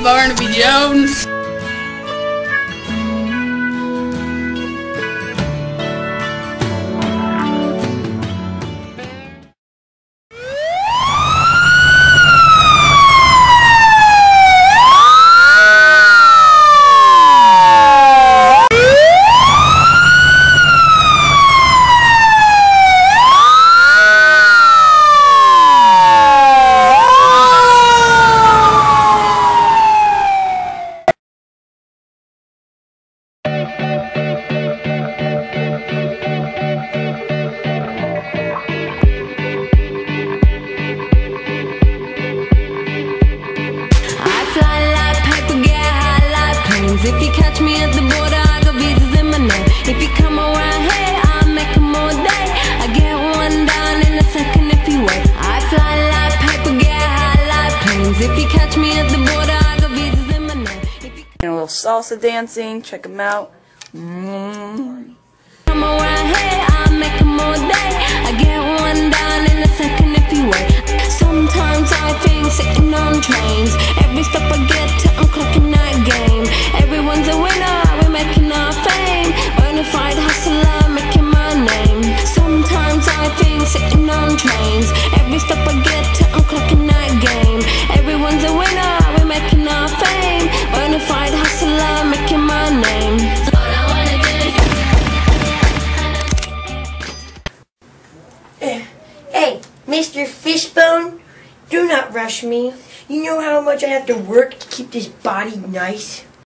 Barnaby Jones. If you catch me at the border, I got visas in my name. If you come around here, I'll make them all day. I get one down in a second if you wait. I fly like paper, get high like planes. If you catch me at the border, I got visas in my name. And a little salsa dancing, check them out. Come around here, I'll make them all day. I get one down in a second if you wait. Sometimes I think sitting on trains. Every step I get to, I'm clocking that game. Everyone's a winner, we're making our fame. Bonafide hustler, making my name. Sometimes I think sitting on trains. Every step I get to, I'm clocking that game. Everyone's a winner, we're making our fame. Bonafide hustler, making my name. Hey, Mr. Fishbone, do not rush me. You know how much I have to work to keep this body nice?